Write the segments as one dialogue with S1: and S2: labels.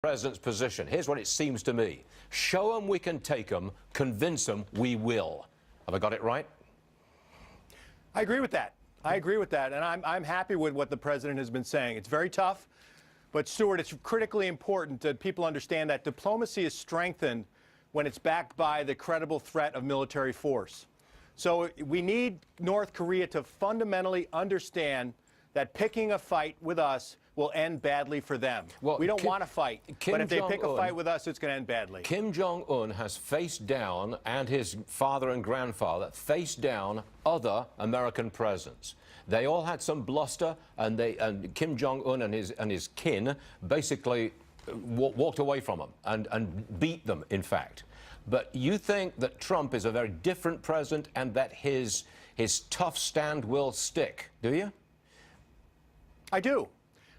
S1: President's position. Here's what it seems to me. Show them we can take them, convince them we will. Have I got it right?
S2: I agree with that. And I'm happy with what the president has been saying. It's very tough, but Stuart, it's critically important that people understand that diplomacy is strengthened when it's backed by the credible threat of military force. So we need North Korea to fundamentally understand that picking a fight with us will end badly for them. Well, we don't want to fight, but if they pick a fight with us, it's going to end badly.
S1: Kim Jong-un has faced down, and his father and grandfather faced down other American presidents. They all had some bluster, and Kim Jong-un and his kin basically walked away from them and beat them, in fact. But you think that Trump is a very different president and that his tough stand will stick, do you?
S2: I do.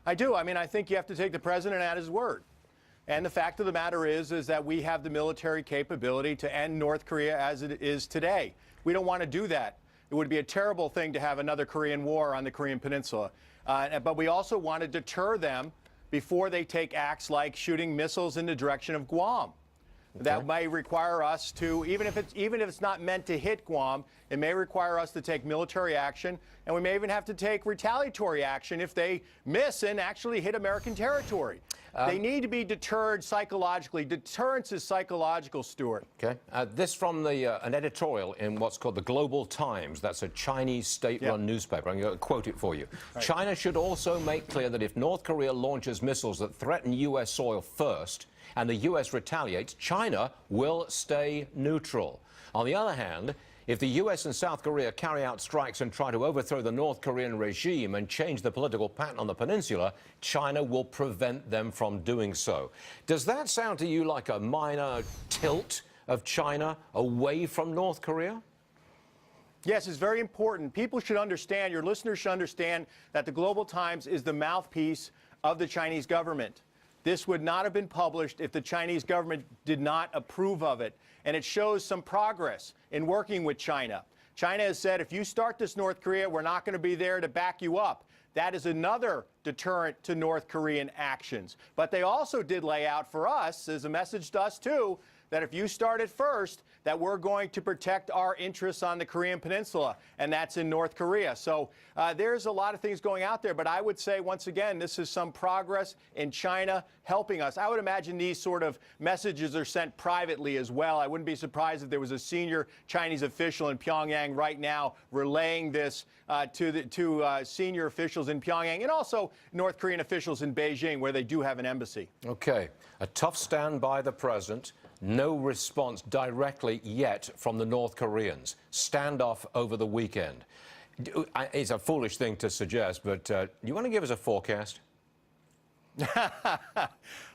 S2: I mean, I think you have to take the president at his word. And the fact of the matter is that we have the military capability to end North Korea as it is today. We don't want to do that. It would be a terrible thing to have another Korean war on the Korean Peninsula. But we also want to deter them before they take acts like shooting missiles in the direction of Guam. Okay. That may require us to, even if it's not meant to hit Guam, it may require us to take military action, and we may even have to take retaliatory action if they miss and actually hit American territory. They need to be deterred psychologically. Deterrence is psychological, Stuart.
S1: Okay. This from an editorial in what's called the Global Times. That's a Chinese state-run newspaper. I'm going to quote it for you. Right. China should also make clear that if North Korea launches missiles that threaten U.S. soil first, and the U.S. retaliates, China will stay neutral. On the other hand, if the U.S. and South Korea carry out strikes and try to overthrow the North Korean regime and change the political pattern on the peninsula, China will prevent them from doing so. Does that sound to you like a minor tilt of China away from North Korea?
S2: Yes, it's very important. People should understand, your listeners should understand, that the Global Times is the mouthpiece of the Chinese government. This would not have been published if the Chinese government did not approve of it. And it shows some progress in working with China. China has said, if you start this North Korea, we're not going to be there to back you up. That is another deterrent to North Korean actions. But they also did lay out for us, as a message to us too, that if you start it first, that we're going to protect our interests on the Korean Peninsula, and that's in North Korea. So there's a lot of things going out there, but I would say, once again, this is some progress in China helping us. I would imagine these sort of messages are sent privately as well. I wouldn't be surprised if there was a senior Chinese official in Pyongyang right now relaying this to senior officials in Pyongyang and also North Korean officials in Beijing, where they do have an embassy.
S1: Okay. A tough stand by the president. No response directly yet from the North Koreans. Standoff over the weekend. It's a foolish thing to suggest, but you want to give us a forecast?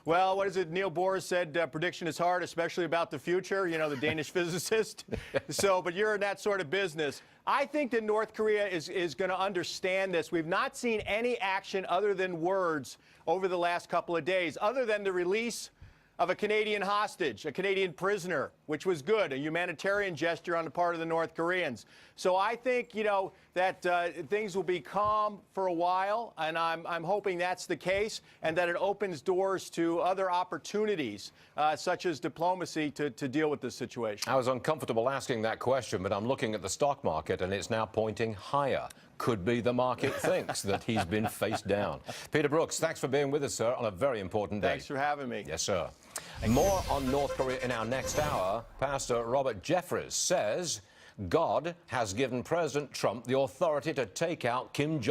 S2: Well, what is it? Neil Bohr said prediction is hard, especially about the future, you know, the Danish physicist. But you're in that sort of business. I think that North Korea is going to understand this. We've not seen any action other than words over the last couple of days, other than the release of a Canadian hostage, a Canadian prisoner, which was good, a humanitarian gesture on the part of the North Koreans. So I think, you know, that things will be calm for a while, and I'm hoping that's the case, and that it opens doors to other opportunities, such as diplomacy, to deal with this situation.
S1: I was uncomfortable asking that question, but I'm looking at the stock market, and it's now pointing higher. Could be the market thinks that he's been face down. Peter Brookes, thanks for being with us, sir, on a very important day.
S2: Thanks for having me.
S1: Yes, sir. More on North Korea in our next hour. Pastor Robert Jeffries says God has given President Trump the authority to take out Kim Jong-un.